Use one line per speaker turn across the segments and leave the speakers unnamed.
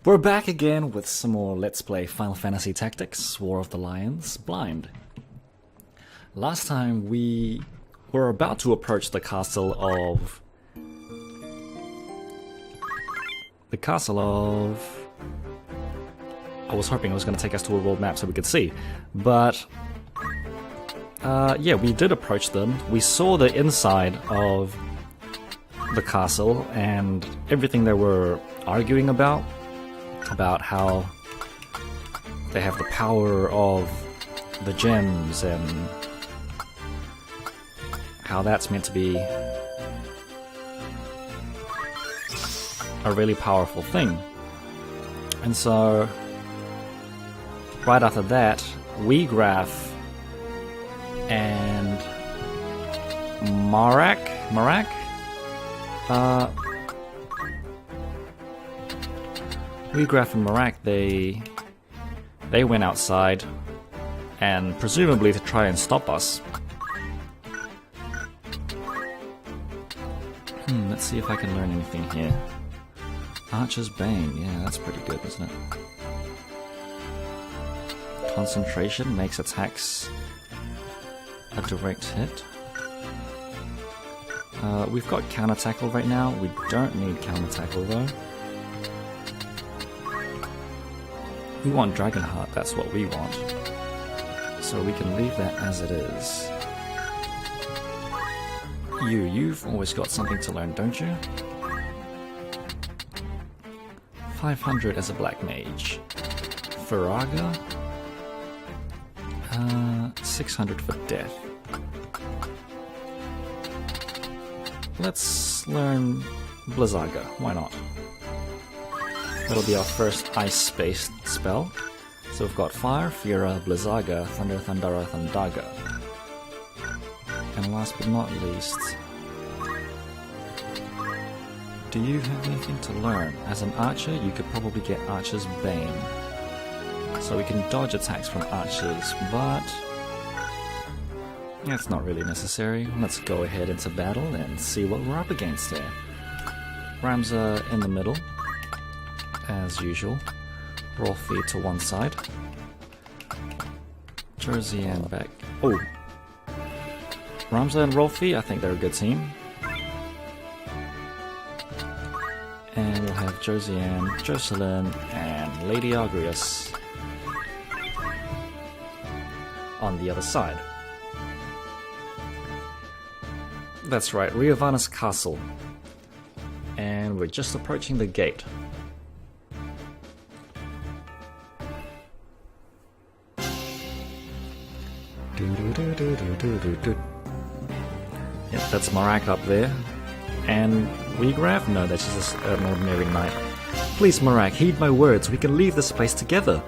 We're back again with some more Let's Play Final Fantasy Tactics, War of the Lions, Blind. Last time we were about to approach the castle of... I was hoping it was going to take us to a world map so we could see, but... yeah, we did approach them. We saw the inside of the castle and everything they were arguing about how they have the power of the gems and how that's meant to be a really powerful thing. And so, right after that, Wiegraf and Marak? Wiegraf and Marak, they went outside, and presumably to try and stop us. Let's see if I can learn anything here. Archer's Bane, yeah, that's pretty good, isn't it? Concentration makes attacks a direct hit. We've got counter tackle right now. We don't need counter tackle though. We want Dragonheart, that's what we want. So we can leave that as it is. You've always got something to learn, don't you? 500 as a black mage. Faraga? 600 for death. Let's learn Blizzaga, why not? That'll be our first ice-based spell. So we've got Fire, Fira, Blizzaga, Thunder, Thundara, Thundaga. And last but not least, do you have anything to learn? As an archer, you could probably get Archer's Bane. So we can dodge attacks from archers, but that's not really necessary. Let's go ahead into battle and see what we're up against here. Ramza in the middle, as usual. Rolfie to one side. Jersey and back. Oh! Ramza and Rolfie, I think they're a good team. And we'll have Josie Ann, Jocelyn, and Lady Agrius on the other side. That's right, Riovanna's castle. And we're just approaching the gate. Yep, that's Marak up there. And Wiegraf? No, that's just an ordinary knight. Please, Marak, heed my words. We can leave this place together.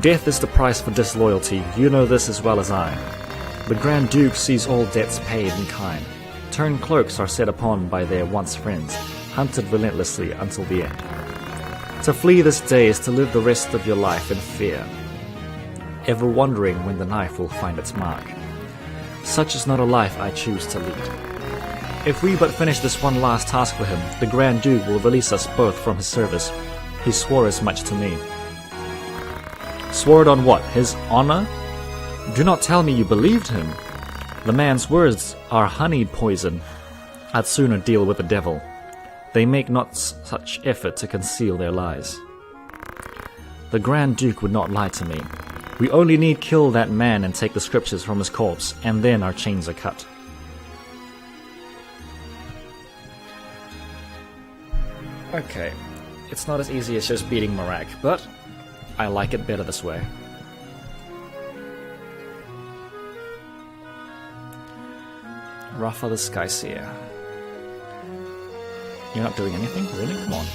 Death is the price for disloyalty. You know this as well as I. The Grand Duke sees all debts paid in kind. Turned cloaks are set upon by their once friends, hunted relentlessly until the end. To flee this day is to live the rest of your life in fear, ever wondering when the knife will find its mark. Such is not a life I choose to lead. If we but finish this one last task for him, the Grand Duke will release us both from his service. He swore as much to me. Swore it on what? His honor? Do not tell me you believed him. The man's words are honeyed poison. I'd sooner deal with the devil. They make not such effort to conceal their lies. The Grand Duke would not lie to me. We only need kill that man and take the scriptures from his corpse, and then our chains are cut. Okay, it's not as easy as just beating Marak, but I like it better this way. Rafa the Skyseer. You're not doing anything? Really? Come on.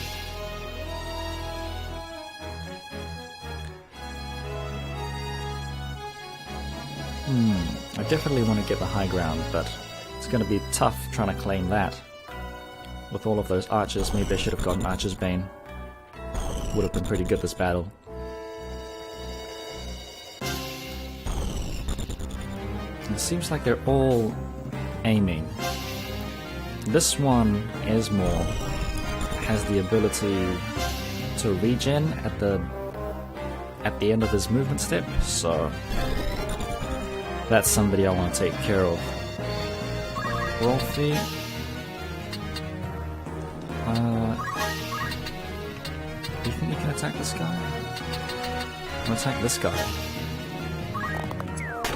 I definitely want to get the high ground, but it's going to be tough trying to claim that. With all of those archers, maybe I should have gotten Archer's Bane. Would have been pretty good this battle. It seems like they're all aiming. This one is more has the ability to regen at the end of his movement step, so that's somebody I want to take care of. Rolfie. Do you think you can attack this guy? I'm gonna attack this guy.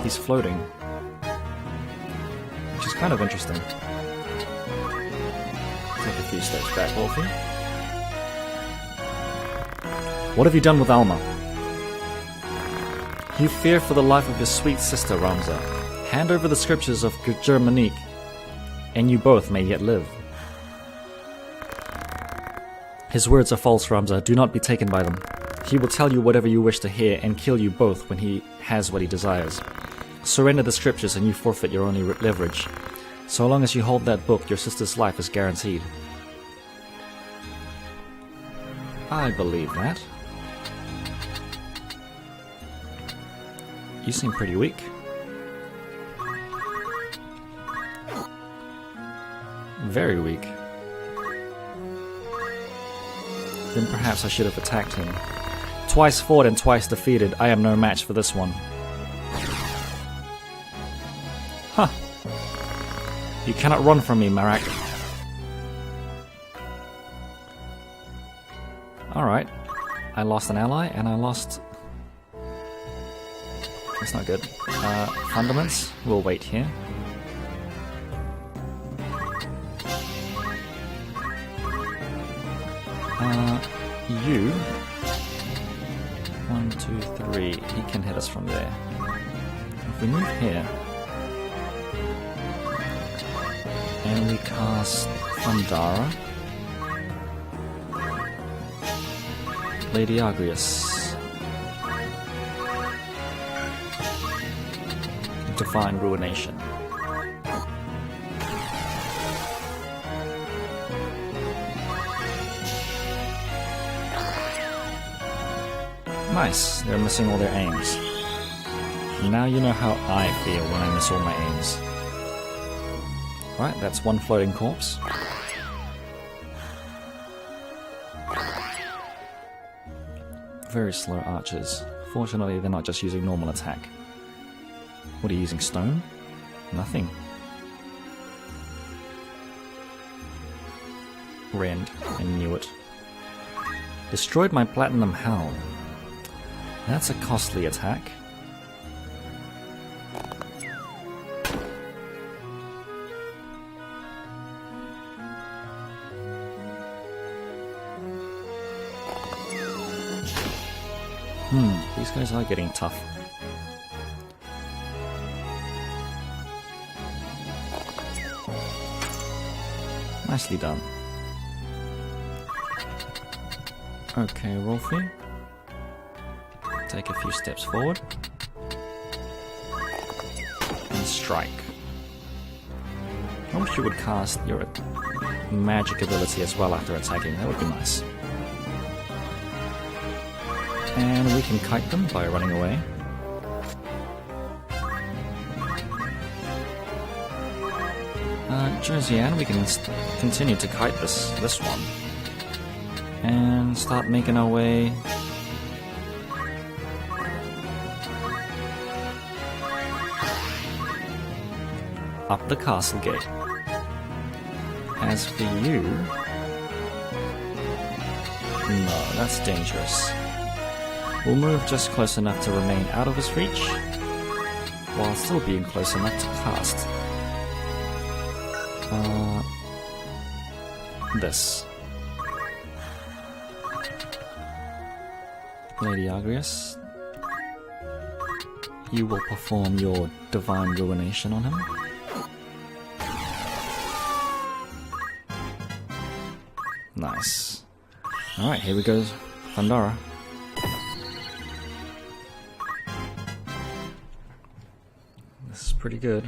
He's floating, which is kind of interesting. Take a few steps back, Rolfie. What have you done with Alma? You fear for the life of your sweet sister, Ramza. Hand over the scriptures of Germanique, and you both may yet live. His words are false, Ramza. Do not be taken by them. He will tell you whatever you wish to hear and kill you both when he has what he desires. Surrender the scriptures and you forfeit your only leverage. So long as you hold that book, your sister's life is guaranteed. I believe that. You seem pretty weak. Very weak. Then perhaps I should have attacked him. Twice fought and twice defeated. I am no match for this one. Huh. You cannot run from me, Marak. Alright. I lost an ally and I lost... That's not good. Fundaments. We'll wait here. You... 1, 2, 3. He can hit us from there. If we move here... and we cast Thundara. Lady Agrius. Divine Ruination. Nice, they're missing all their aims. Now you know how I feel when I miss all my aims. Right, that's one floating corpse. Very slow archers. Fortunately, they're not just using normal attack. What are you using, stone? Nothing. Rend, I knew it. Destroyed my platinum helm. That's a costly attack. These guys are getting tough. Nicely done. Okay, Rolfie. Take a few steps forward. And strike. I wish you would cast your magic ability as well after attacking. That would be nice. And we can kite them by running away. Jerseyan, we can continue to kite this one. And start making our way up the castle gate. As for you... no, that's dangerous. We'll move just close enough to remain out of his reach, while still being close enough to cast. This. Lady Agrius, you will perform your Divine Ruination on him. Nice. Alright, here we go, Thundara. This is pretty good.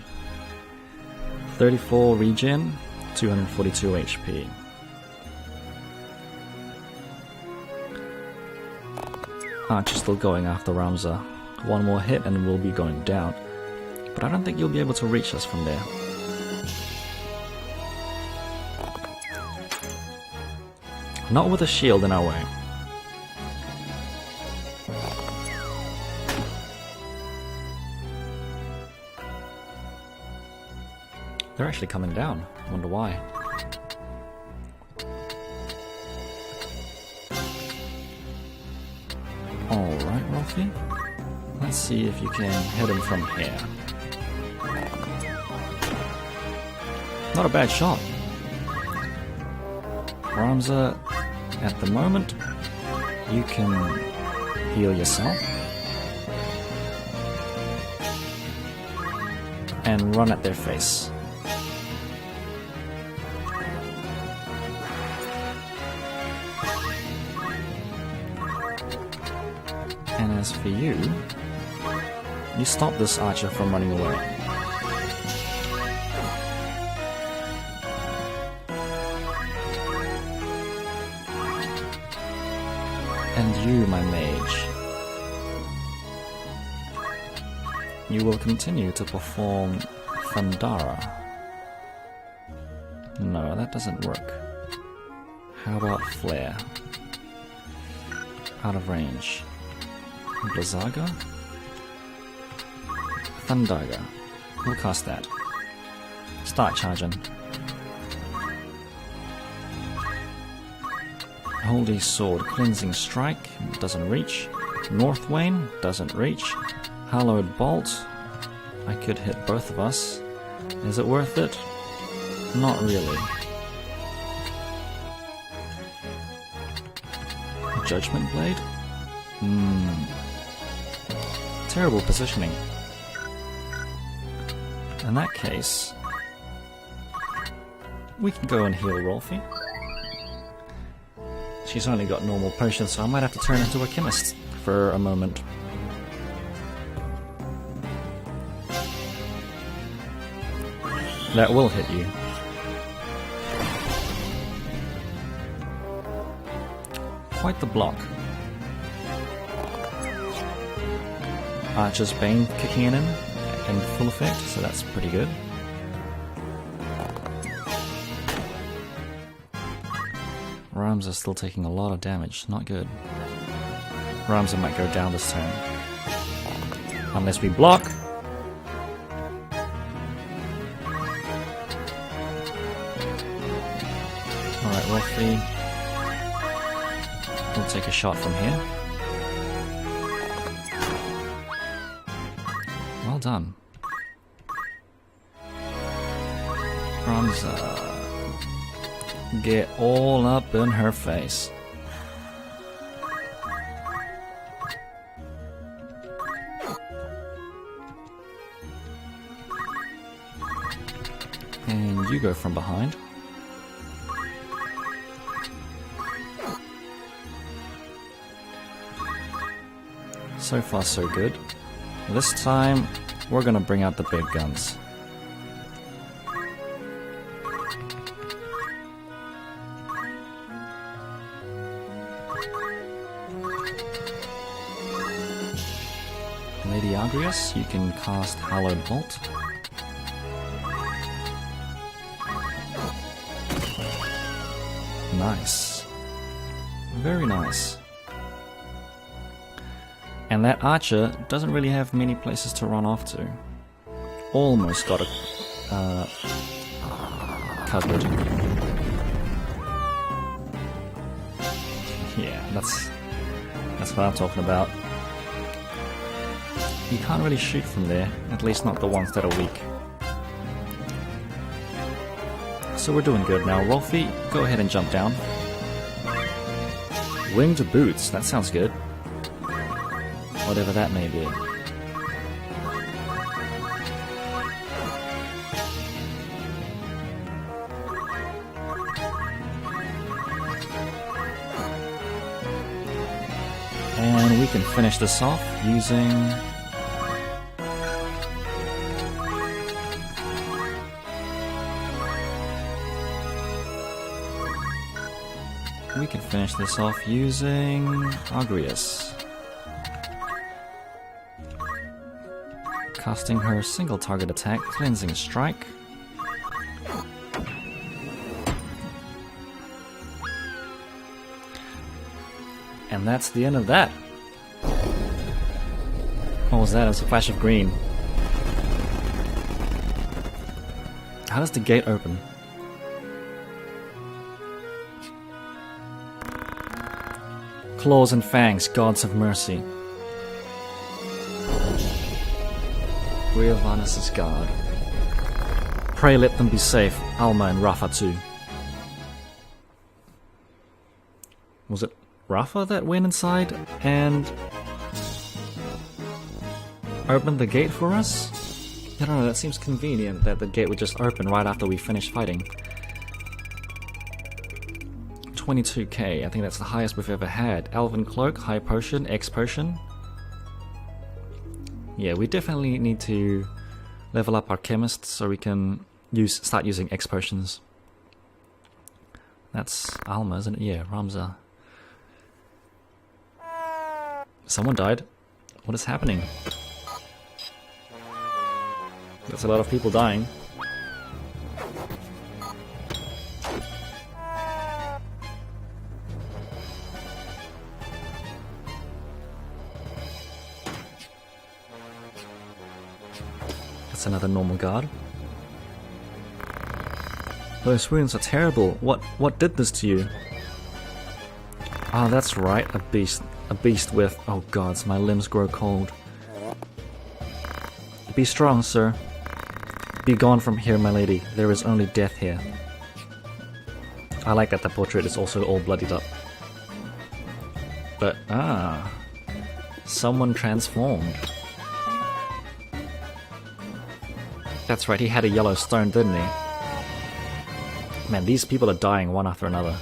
34 regen, 242 HP. Archer's still going after Ramza. One more hit and we'll be going down. But I don't think you'll be able to reach us from there. Not with a shield in our way. They're actually coming down. Wonder why. Alright, Rolfie. Let's see if you can hit him from here. Not a bad shot. Ramza, at the moment, you can heal yourself. And run at their face. And as for you, you stop this archer from running away. And you, my mage, you will continue to perform Thundara. No, that doesn't work. How about Flare? Out of range. Blizzaga? Thundaga. We'll cast that. Start charging. Holy Sword, Cleansing Strike, doesn't reach. Northwane, doesn't reach. Hallowed Bolt, I could hit both of us. Is it worth it? Not really. Judgment Blade? Terrible positioning. In that case, we can go and heal Rolfie. She's only got normal potions, so I might have to turn into a chemist for a moment. That will hit you. Quite the block. Archer's Bane kicking in full effect, so that's pretty good. Ramza's still taking a lot of damage, not good. Ramza might go down this turn. Unless we block. Alright, Rolfie. We'll take a shot from here. Well done. Ramza. Get all up in her face. And you go from behind. So far so good. This time we're gonna bring out the big guns. Lady Agrius, you can cast Hallowed Bolt. Nice. Very nice. And that archer doesn't really have many places to run off to. Almost got it covered. Yeah, that's what I'm talking about. You can't really shoot from there, at least not the ones that are weak. So we're doing good now. Rolfie, go ahead and jump down. Winged boots, that sounds good. Whatever that may be. And we can finish this off using... Agrius. Casting her single target attack, Cleansing Strike. And that's the end of that. What was that? It was a flash of green. How does the gate open? Claws and fangs, gods of mercy. We are Vanus' guard. Pray let them be safe, Alma and Rafa too. Was it Rafa that went inside and opened the gate for us? I don't know, that seems convenient that the gate would just open right after we finish fighting. 22k, I think that's the highest we've ever had. Elven Cloak, High Potion, X Potion. Yeah, we definitely need to level up our chemists so we can start using X Potions. That's Alma, isn't it? Yeah, Ramza. Someone died. What is happening? That's a lot of people dying. That's another normal guard. Those wounds are terrible. What did this to you? Ah, that's right, a beast. A beast with... Oh gods, my limbs grow cold. Be strong, sir. Be gone from here, my lady. There is only death here. I like that the portrait is also all bloodied up. But, someone transformed. That's right, he had a yellow stone, didn't he? Man, these people are dying one after another.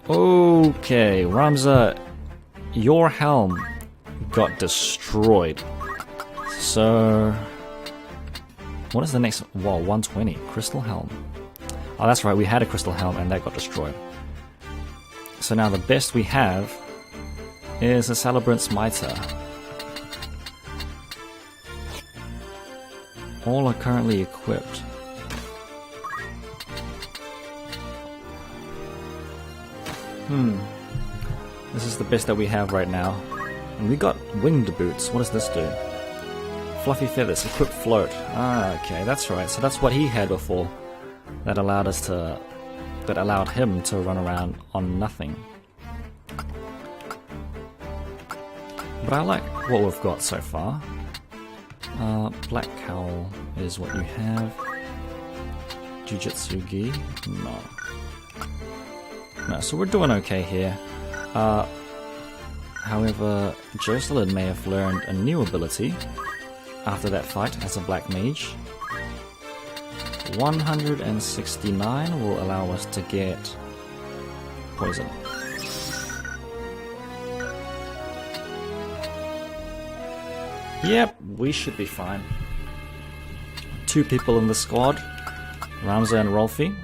Okay, Ramza, your helm got destroyed. So, what is the next? Whoa, 120, crystal helm. Oh, that's right, we had a crystal helm and that got destroyed. So now the best we have is a Celebrant's Mitre. All are currently equipped. This is the best that we have right now. And we got winged boots. What does this do? Fluffy feathers, equip float. Ah, okay, that's right. So that's what he had before. That allowed him to run around on nothing. But I like what we've got so far. Black Cowl is what you have. Jujutsu Gi? No. No, so we're doing okay here. However, Jocelyn may have learned a new ability after that fight as a black mage. 169 will allow us to get poison. Yep, we should be fine. 2 people in the squad, Ramza and Rolfie.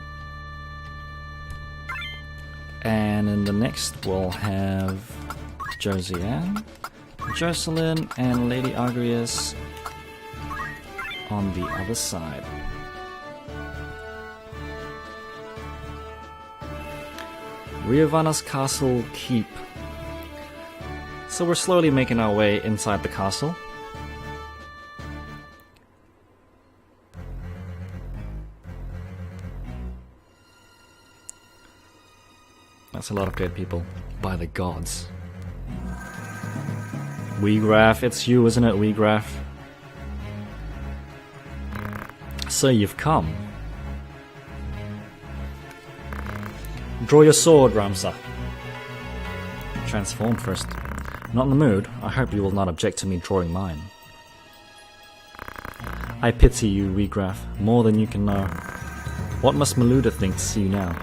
And in the next we'll have Josiane, Jocelyn, and Lady Agrias on the other side. Riovanna's Castle Keep. So we're slowly making our way inside the castle. That's a lot of dead people, by the gods. Wiegraf, it's you, isn't it, Wiegraf? So you've come. Draw your sword, Ramza. Transform first. Not in the mood. I hope you will not object to me drawing mine. I pity you, Wiegraf, more than you can know. What must Maluda think to see you now?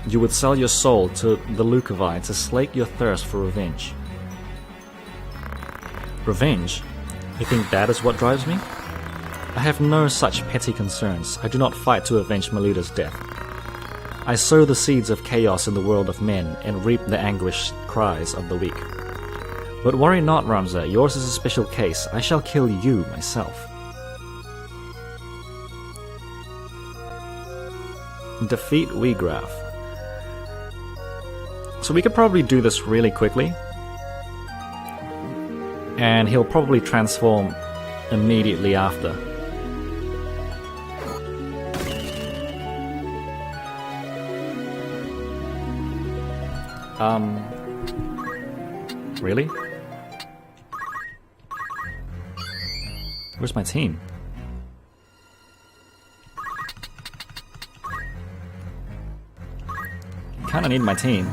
You would sell your soul to the Lucavi to slake your thirst for revenge. Revenge? You think that is what drives me? I have no such petty concerns. I do not fight to avenge Maluda's death. I sow the seeds of chaos in the world of men and reap the anguished cries of the weak. But worry not, Ramza, yours is a special case. I shall kill you myself. Defeat Wiegraf. So we could probably do this really quickly. And he'll probably transform immediately after. Really? Where's my team? Kinda need my team.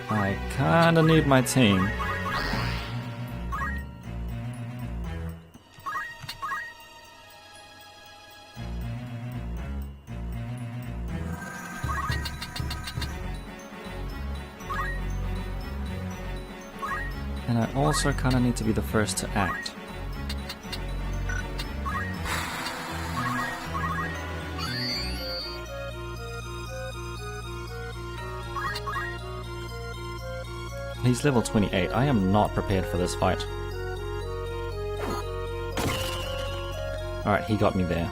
I kinda need my team. And I also kinda need to be the first to act. He's level 28. I am not prepared for this fight. Alright, he got me there.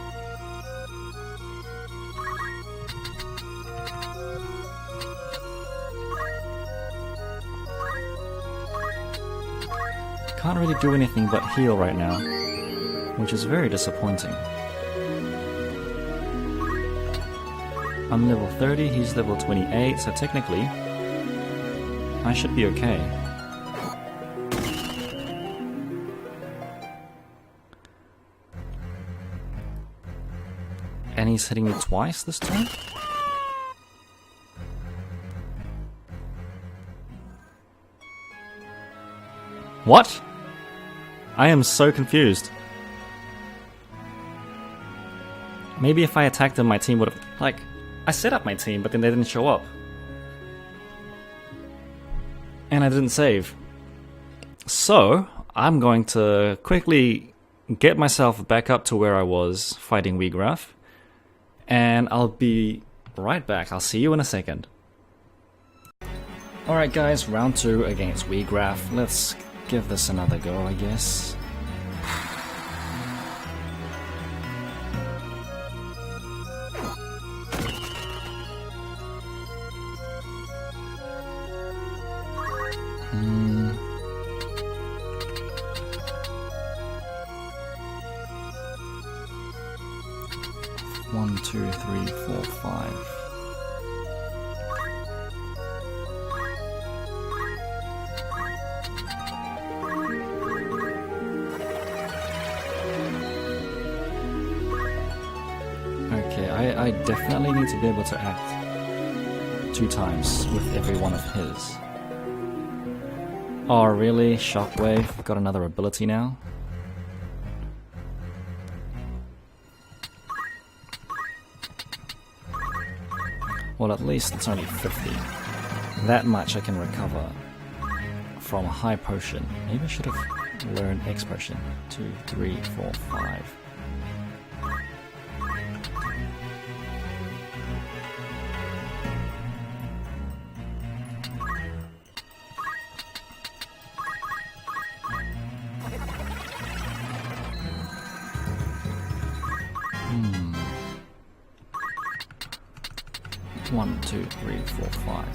Can't really do anything but heal right now, which is very disappointing. I'm level 30, he's level 28, so technically I should be okay. And he's hitting me twice this turn? What? I am so confused. Maybe if I attacked him, my team would have... Like, I set up my team, but then they didn't show up. And I didn't save. So, I'm going to quickly get myself back up to where I was fighting Wiegraf. And I'll be right back. I'll see you in a second. Alright guys, round 2 against Wiegraf. Let's give this another go, I guess. One, two, three, four, five. Okay, I definitely need to be able to act 2 times with every one of his. Oh really? Shockwave? Got another ability now? Well, at least it's only 50. That much I can recover from a high potion. Maybe I should have learned X potion. 2, 3, 4, 5. One, two, three, four, 5.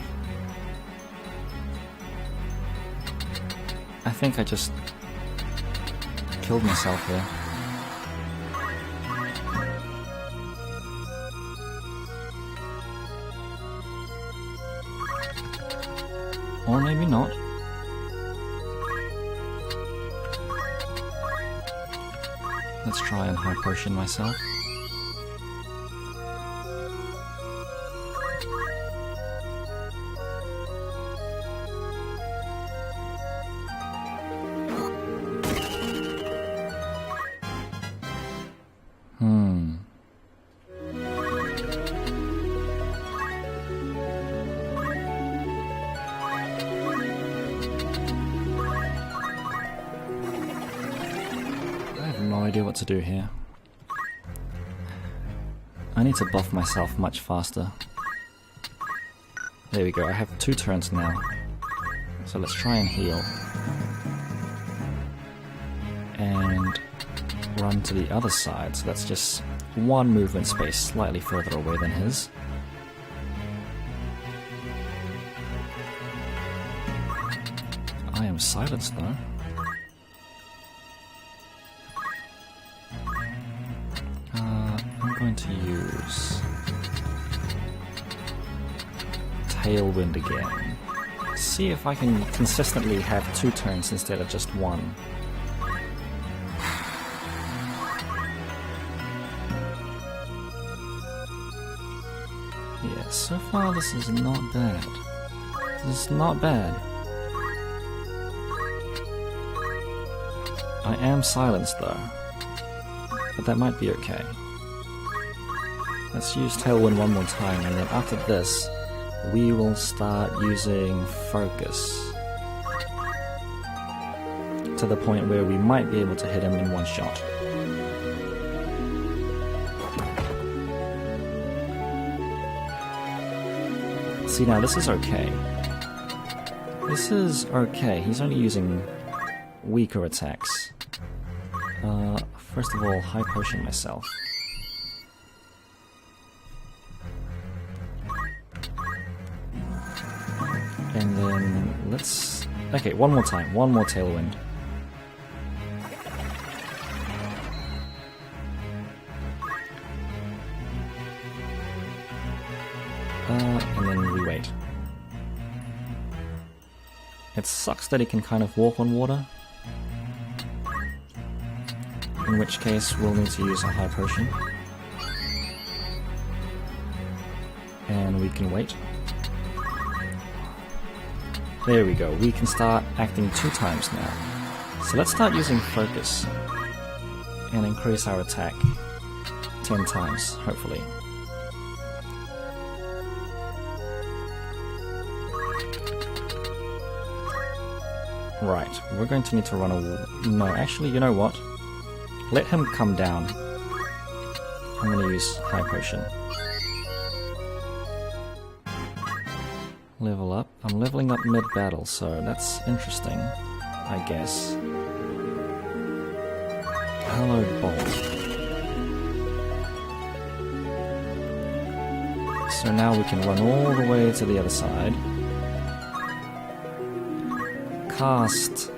I think I just killed myself there. Or maybe not. Let's try and high potion myself. I have no idea what to do here. I need to buff myself much faster. There we go, I have 2 turns now. So let's try and heal. And run to the other side, so that's just 1 movement space slightly further away than his. I am silenced though. I'm going to use Tailwind again. See if I can consistently have 2 turns instead of just 1. Yeah, so far this is not bad. This is not bad. I am silenced though, but that might be okay. Let's use Tailwind one more time, and then after this, we will start using Focus. To the point where we might be able to hit him in 1 shot. See, now this is okay. This is okay. He's only using weaker attacks. First of all, high potion myself. And then let's... Okay, one more time. One more Tailwind. And then we wait. It sucks that he can kind of walk on water. In which case, we'll need to use a high potion. And we can wait. There we go, we can start acting 2 times now. So let's start using Focus. And increase our attack 10 times, hopefully. Right, we're going to need to run a... No, actually, you know what? Let him come down. I'm going to use High Potion. Level up. I'm leveling up mid-battle, so that's interesting, I guess. Hallowed Bolt. So now we can run all the way to the other side. Cast.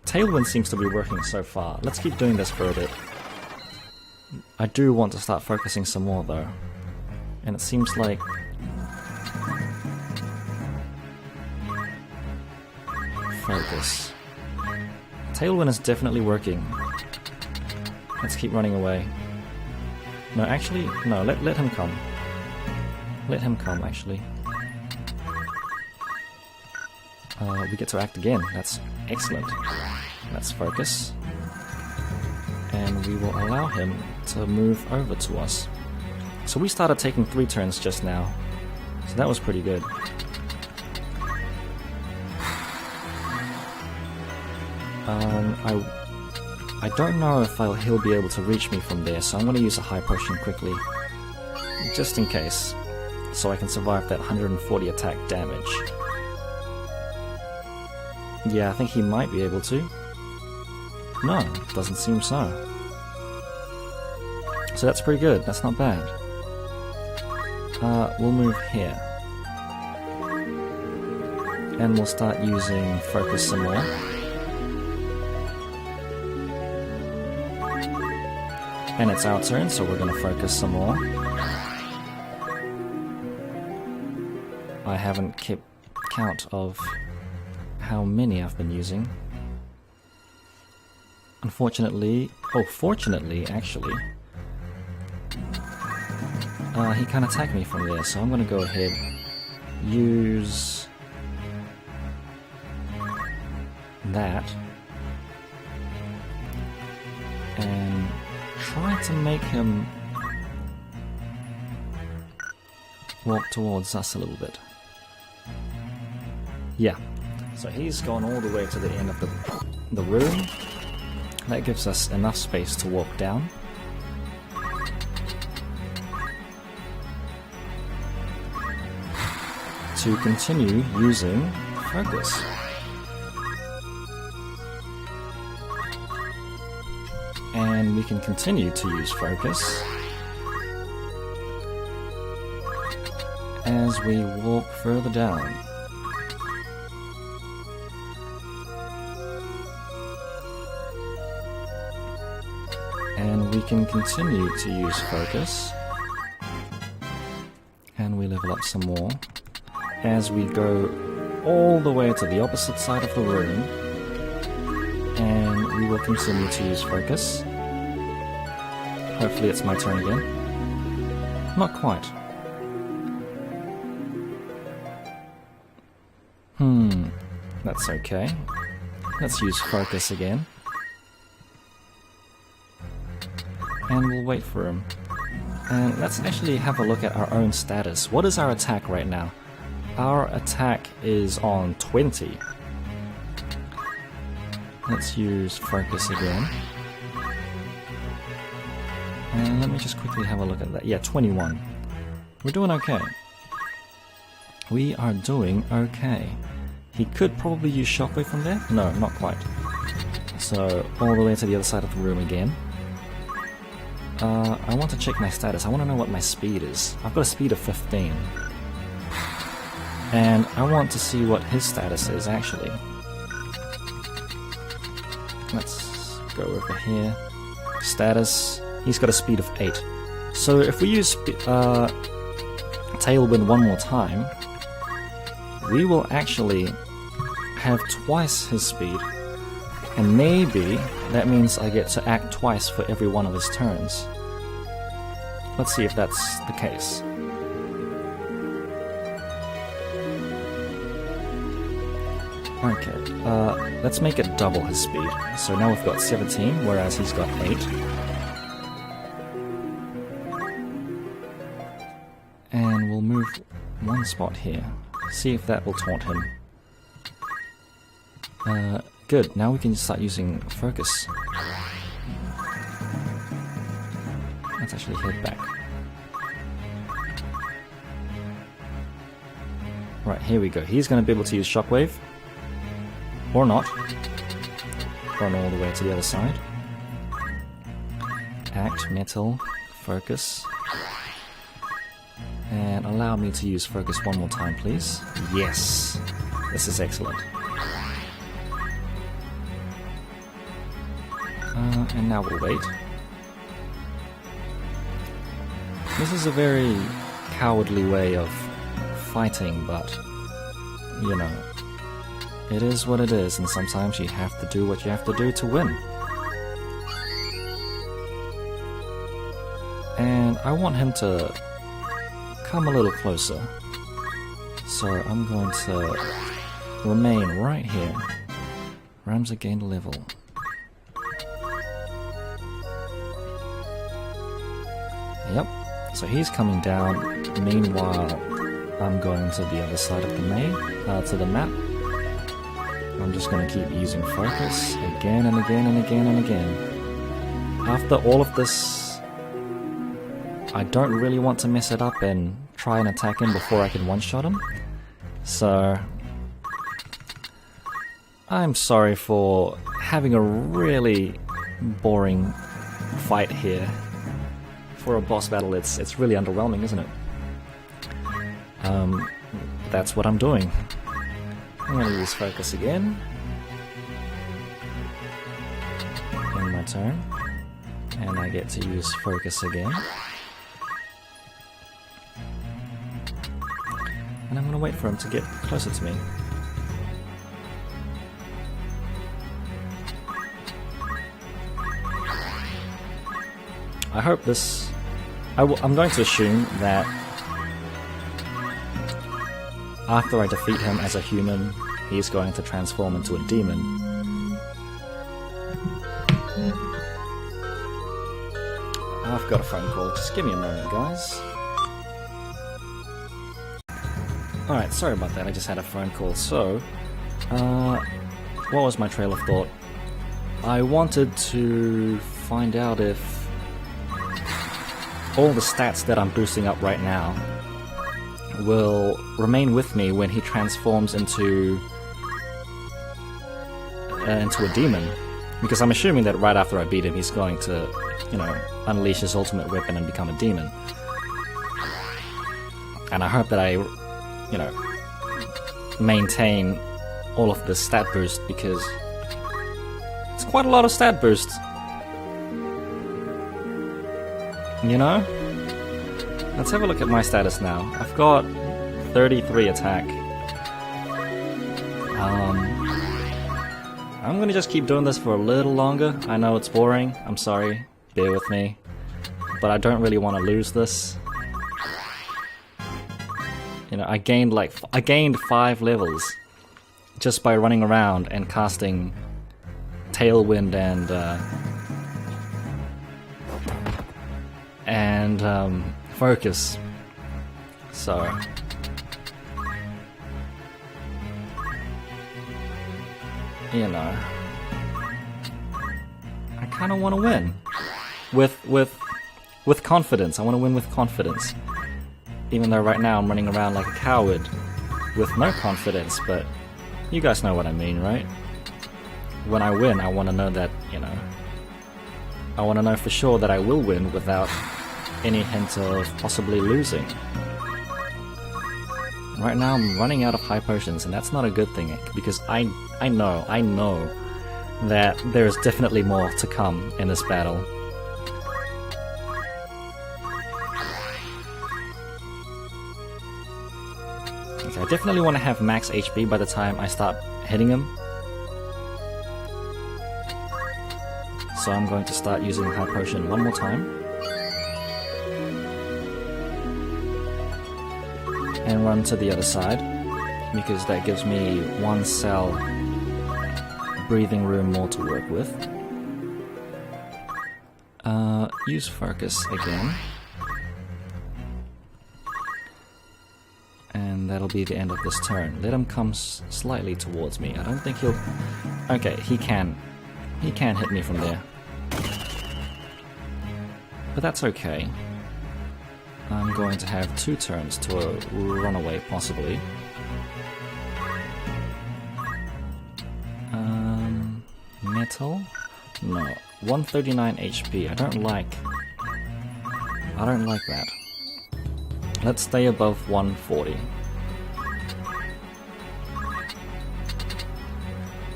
Tailwind seems to be working so far. Let's keep doing this for a bit. I do want to start focusing some more though. And it seems like... Focus. Tailwind is definitely working. Let's keep running away. No, actually, no, let him come. Let him come, actually. We get to act again. That's excellent. Let's focus. And we will allow him to move over to us. So we started taking 3 turns just now. So that was pretty good. I don't know if he'll be able to reach me from there, so I'm going to use a high potion quickly. Just in case. So I can survive that 140 attack damage. Yeah, I think he might be able to. No, doesn't seem so. So that's pretty good, that's not bad. We'll move here. And we'll start using Focus some more. And it's our turn, so we're going to focus some more. I haven't kept count of how many I've been using. Unfortunately, oh, fortunately, actually, he can't attack me from there, so I'm going to go ahead, use that, and try to make him walk towards us a little bit. Yeah, so he's gone all the way to the end of the room. That gives us enough space to walk down. to continue using focus. And we can continue to use focus as we walk further down. And we can continue to use focus, and we level up some more as we go all the way to the opposite side of the room, and we will continue to use focus. Hopefully it's my turn again. Not quite. That's okay. Let's use focus again. And we'll wait for him. And let's actually have a look at our own status. What is our attack right now? Our attack is on 20. Let's use focus again. And let me just quickly have a look at that. Yeah, 21. We're doing okay. We are doing okay. He could probably use shockwave from there? No, not quite. So, all the way to the other side of the room again. I want to check my status. I want to know what my speed is. I've got a speed of 15. And I want to see what his status is, actually. Let's go over here. Status. He's got a speed of 8. So if we use Tailwind one more time, we will actually have twice his speed. And maybe that means I get to act twice for every one of his turns. Let's see if that's the case. Okay, let's make it double his speed. So now we've got 17, whereas he's got 8. And we'll move one spot here. See if that will taunt him. Good, now we can start using focus. Let's actually head back. Right, here we go. He's going to be able to use shockwave. Or not. Run all the way to the other side. Act, metal, focus. And allow me to use focus one more time, please. Yes! This is excellent. And now we'll wait. This is a very cowardly way of fighting, but, you know, it is what it is, and sometimes you have to do what you have to do to win. And I want him to come a little closer. So I'm going to remain right here. Ramza gained a level. Yep, so he's coming down. Meanwhile, I'm going to the other side of the map. I'm just going to keep using focus again and again and again and again. After all of this, I don't really want to mess it up and try and attack him before I can one-shot him. So, I'm sorry for having a really boring fight here. For a boss battle, it's really underwhelming, isn't it? That's what I'm doing. I'm going to use focus again. In my turn. And I get to use focus again. And I'm going to wait for him to get closer to me. I hope this... I'm going to assume that after I defeat him as a human, he's going to transform into a demon. I've got a phone call, just give me a moment, guys. Alright, sorry about that, I just had a phone call. So, what was my trail of thought? I wanted to find out if all the stats that I'm boosting up right now will remain with me when he transforms into a demon. Because I'm assuming that right after I beat him, he's going to, unleash his ultimate weapon and become a demon. And I hope that I, maintain all of the stat boost, because it's quite a lot of stat boost. Let's have a look at my status now. I've got 33 attack. I'm gonna just keep doing this for a little longer. I know it's boring, I'm sorry, bear with me. But I don't really want to lose this. I gained 5 levels just by running around and casting Tailwind and Focus. So I kind of want to win with confidence. I want to win with confidence, even though right now I'm running around like a coward with no confidence. But you guys know what I mean, right? When I win, I want to know that I want to know for sure that I will win without any hint of possibly losing. Right now I'm running out of high potions, and that's not a good thing, because I know that there's definitely more to come in this battle. Okay, I definitely want to have max HP by the time I start hitting him. So I'm going to start using high potion one more time. And run to the other side, because that gives me 1 cell breathing room more to work with. Use Focus again. And that'll be the end of this turn. Let him come slightly towards me. I don't think he'll... Okay, he can hit me from there. But that's okay. I'm going to have 2 turns to run away, possibly. Metal? No. 139 HP. I don't like that. Let's stay above 140.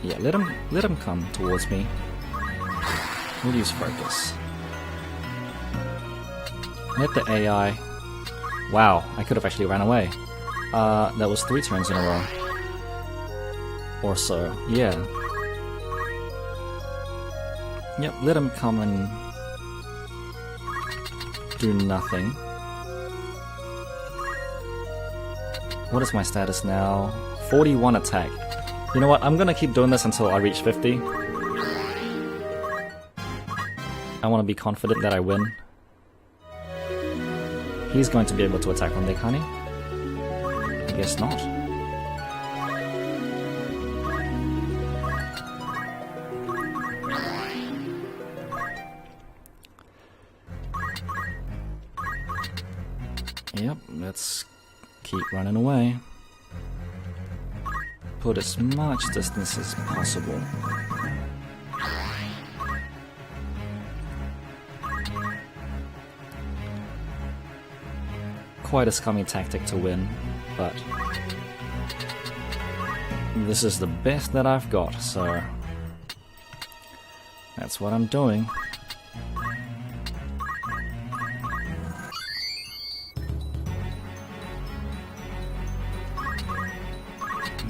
Yeah, let him come towards me. We'll use Focus. Let the AI... Wow, I could have actually ran away. That was 3 turns in a row. Or so, yeah. Yep, let him come and do nothing. What is my status now? 41 attack. You know what, I'm gonna keep doing this until I reach 50. I want to be confident that I win. He's going to be able to attack from there, can't he? I guess not. Yep, let's keep running away. Put as much distance as possible. Quite a scummy tactic to win, but this is the best that I've got, so that's what I'm doing.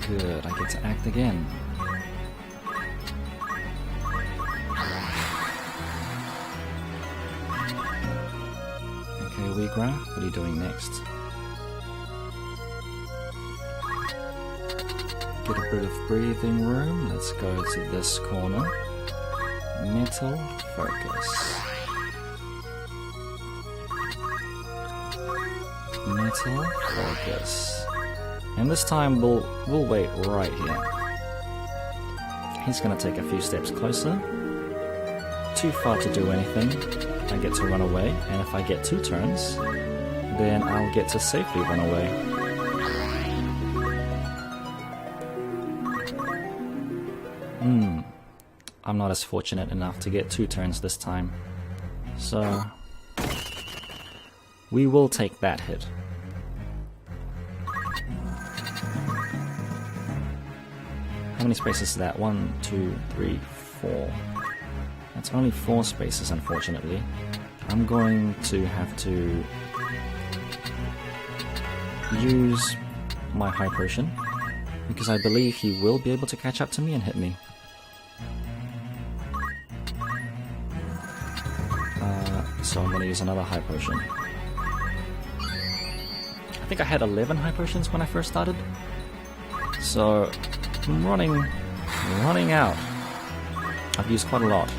Good, I get to act again. Okay, Wiegraf, what are you doing next? Get a bit of breathing room. Let's go to this corner. Metal Focus. Metal Focus. And this time we'll wait right here. He's gonna take a few steps closer. Too far to do anything. I get to run away, and if I get 2 turns, then I'll get to safely run away. I'm not as fortunate enough to get 2 turns this time. So we will take that hit. How many spaces is that? 1, 2, 3, 4. That's only 4 spaces, unfortunately. I'm going to have to use my high potion, because I believe he will be able to catch up to me and hit me. So I'm going to use another high potion. I think I had 11 high potions when I first started. So I'm running out. I've used quite a lot.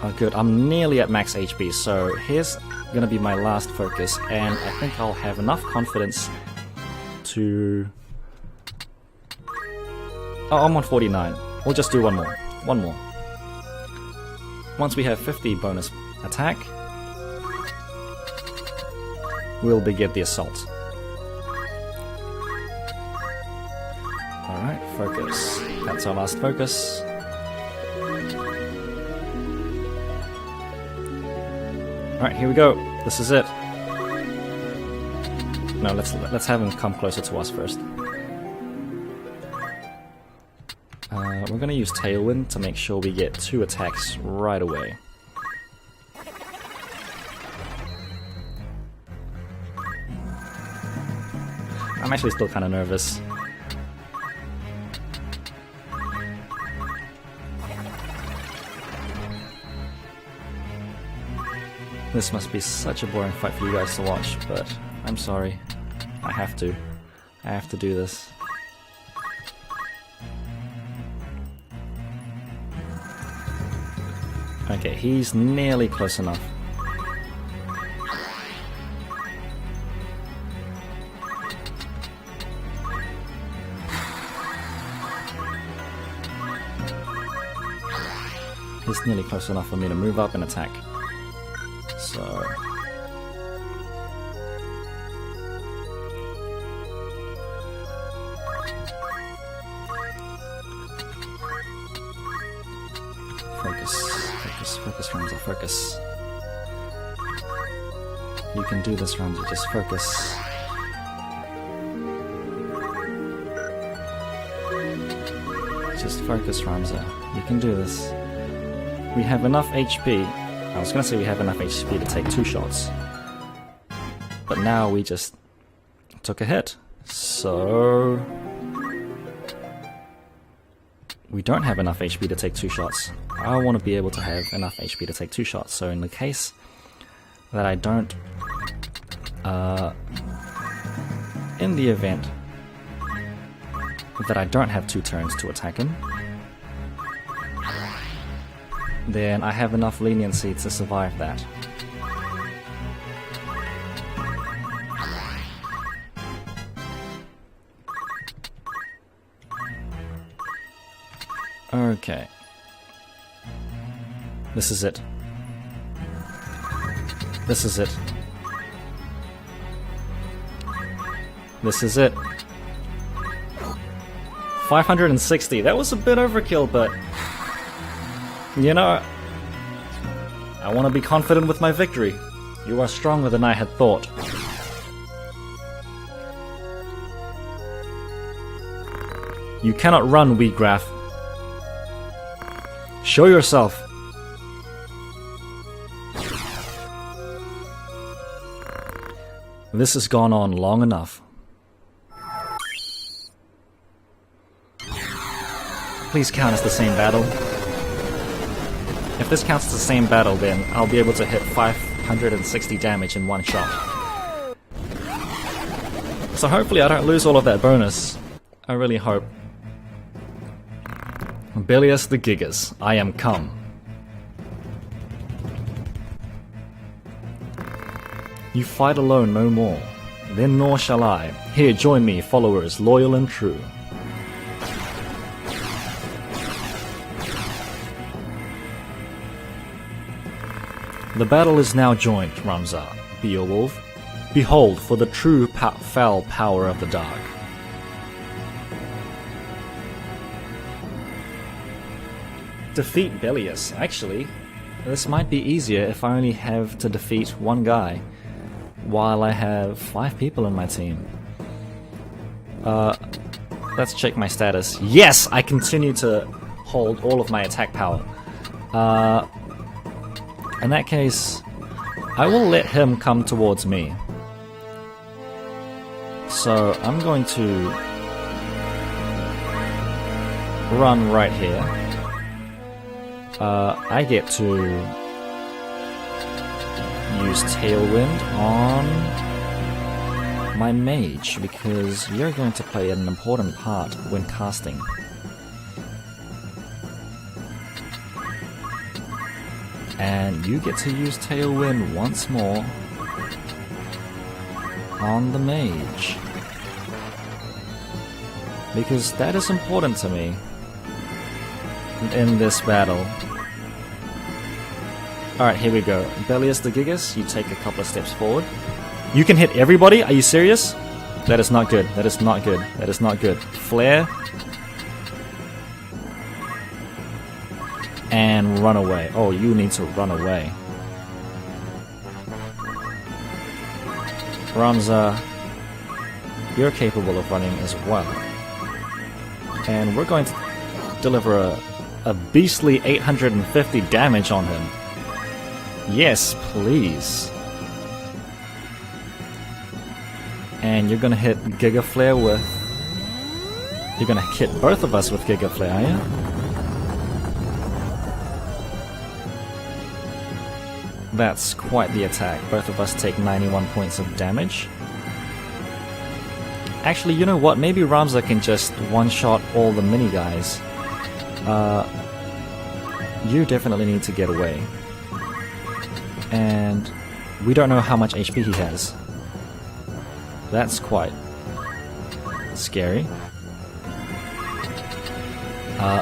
Oh good, I'm nearly at max HP, so here's gonna be my last focus, and I think I'll have enough confidence to... Oh, I'm on 49. We'll just do one more. One more. Once we have 50 bonus attack, we'll begin the assault. Alright, focus. That's our last focus. Alright, here we go. This is it. No, let's have him come closer to us first. We're gonna use Tailwind to make sure we get 2 attacks right away. I'm actually still kind of nervous. This must be such a boring fight for you guys to watch, but I'm sorry. I have to. I have to do this. Okay, he's nearly close enough. He's nearly close enough for me to move up and attack. So... Focus, Ramza, focus. You can do this, Ramza, just focus. Just focus, Ramza. You can do this. We have enough HP. I was gonna say we have enough HP to take 2 shots. But now we just took a hit. So... we don't have enough HP to take 2 shots. I want to be able to have enough HP to take 2 shots, so in the case that I don't... in the event that I don't have 2 turns to attack him, then I have enough leniency to survive that. Okay. This is it. This is it. This is it. 560. That was a bit overkill, but... you know... I want to be confident with my victory. You are stronger than I had thought. You cannot run, Wiegraf. Show yourself. This has gone on long enough. Please count as the same battle. If this counts as the same battle, then I'll be able to hit 560 damage in one shot. So hopefully I don't lose all of that bonus. I really hope. Belias the Gigas, I am come. You fight alone no more, then nor shall I. Here join me, followers loyal and true. The battle is now joined, Ramza, Beowulf. Behold, for the true foul power of the dark. defeat Belias. Actually, this might be easier if I only have to defeat one guy, while I have 5 people in my team. Let's check my status. Yes! I continue to hold all of my attack power. In that case, I will let him come towards me. So I'm going to run right here. I get to use Tailwind on my mage, because you're going to play an important part when casting. And you get to use Tailwind once more on the mage, because that is important to me in this battle. Alright, here we go. Belias the Gigas, you take a couple of steps forward. You can hit everybody? Are you serious? That is not good. That is not good. That is not good. Flare. And run away. Oh, you need to run away. Ramza, you're capable of running as well. And we're going to deliver a beastly 850 damage on him. Yes, please. And you're gonna hit Giga Flare with... You're gonna hit both of us with Giga Flare, are you? That's quite the attack. Both of us take 91 points of damage. Actually, you know what? Maybe Ramza can just one-shot all the mini guys. You definitely need to get away. And we don't know how much HP he has. That's quite scary.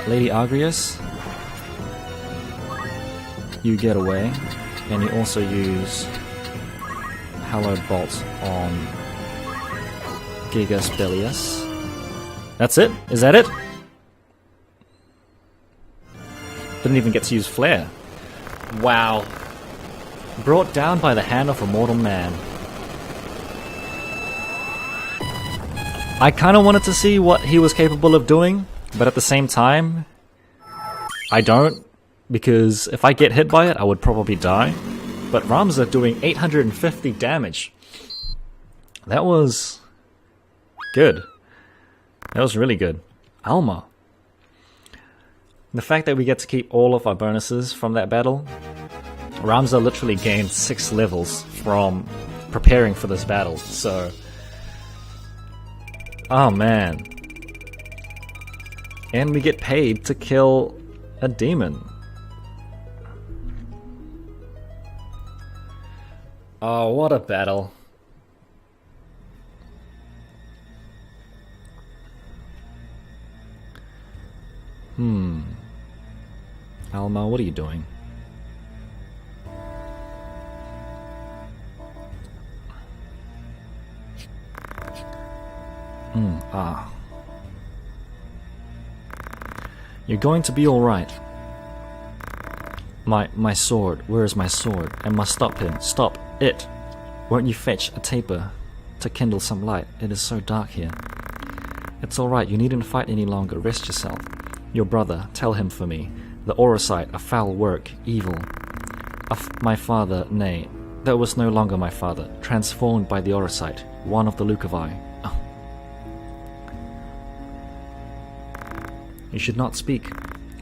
Lady Agrius, you get away, and you also use Hallowed Bolt on Gigas Belias. That's it? Is that it? Didn't even get to use Flare. Wow. Brought down by the hand of a mortal man. I kind of wanted to see what he was capable of doing, but at the same time, I don't, because if I get hit by it, I would probably die. But Ramza doing 850 damage. That was good. That was really good. Alma. The fact that we get to keep all of our bonuses from that battle. Ramza literally gained 6 levels from preparing for this battle, so... Oh man. And we get paid to kill a demon. Oh, what a battle. Alma, what are you doing? You're going to be alright. My sword. Where is my sword? I must stop him. Stop it! Won't you fetch a taper to kindle some light? It is so dark here. It's alright, you needn't fight any longer. Rest yourself. Your brother, tell him for me. The Orosite, a foul work, evil. My father, nay, that was no longer my father. Transformed by the Orosite, one of the Lucavi. You should not speak.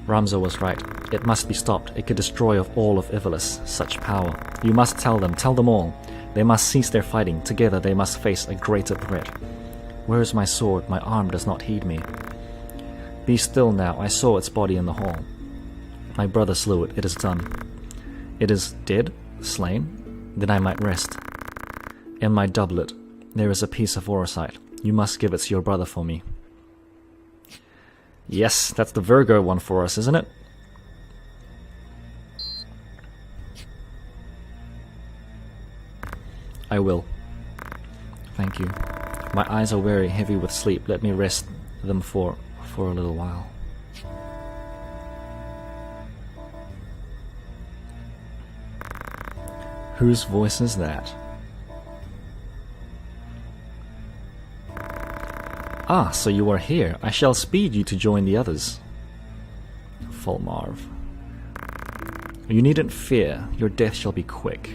Ramza was right. It must be stopped. It could destroy of all of Ivalis such power. You must tell them all. They must cease their fighting. Together they must face a greater threat. Where is my sword? My arm does not heed me. Be still now. I saw its body in the hall. My brother slew it. It is done. It is dead? Slain? Then I might rest. In my doublet there is a piece of Orosite. You must give it to your brother for me. Yes, that's the Virgo one for us, isn't it? I will. Thank you. My eyes are weary, heavy with sleep. Let me rest them for a little while. Whose voice is that? Ah, so you are here. I shall speed you to join the others. Fulmarv. You needn't fear. Your death shall be quick.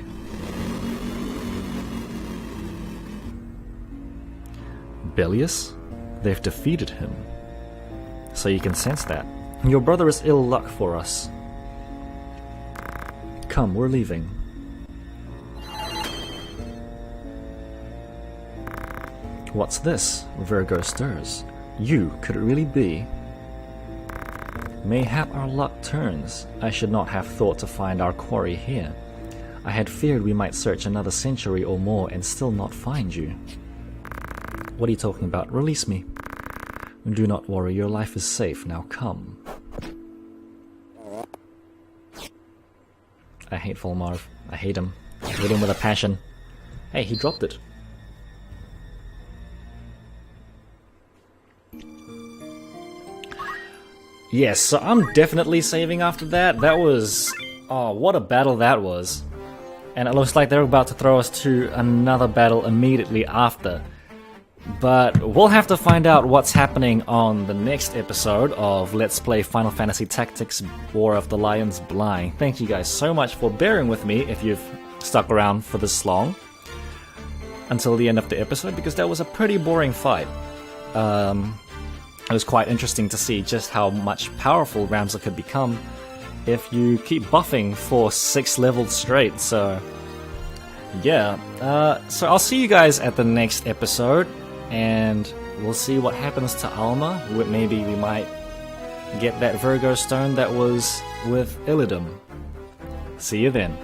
Belias? They've defeated him. So you can sense that. Your brother is ill luck for us. Come, we're leaving. What's this? Virgo stirs. You, could it really be? Mayhap our luck turns. I should not have thought to find our quarry here. I had feared we might search another century or more and still not find you. What are you talking about? Release me. Do not worry, your life is safe. Now come. I hate Fulmarv. I hate him. I hate him with a passion. Hey, he dropped it. Yes, so I'm definitely saving after that. That was... oh, what a battle that was. And it looks like they're about to throw us to another battle immediately after. But we'll have to find out what's happening on the next episode of Let's Play Final Fantasy Tactics War of the Lions Blind. Thank you guys so much for bearing with me if you've stuck around for this long until the end of the episode, because that was a pretty boring fight. It was quite interesting to see just how much powerful Ramza could become if you keep buffing for 6 levels straight, so yeah. So I'll see you guys at the next episode, and we'll see what happens to Alma. Maybe we might get that Virgo stone that was with Illidan. See you then.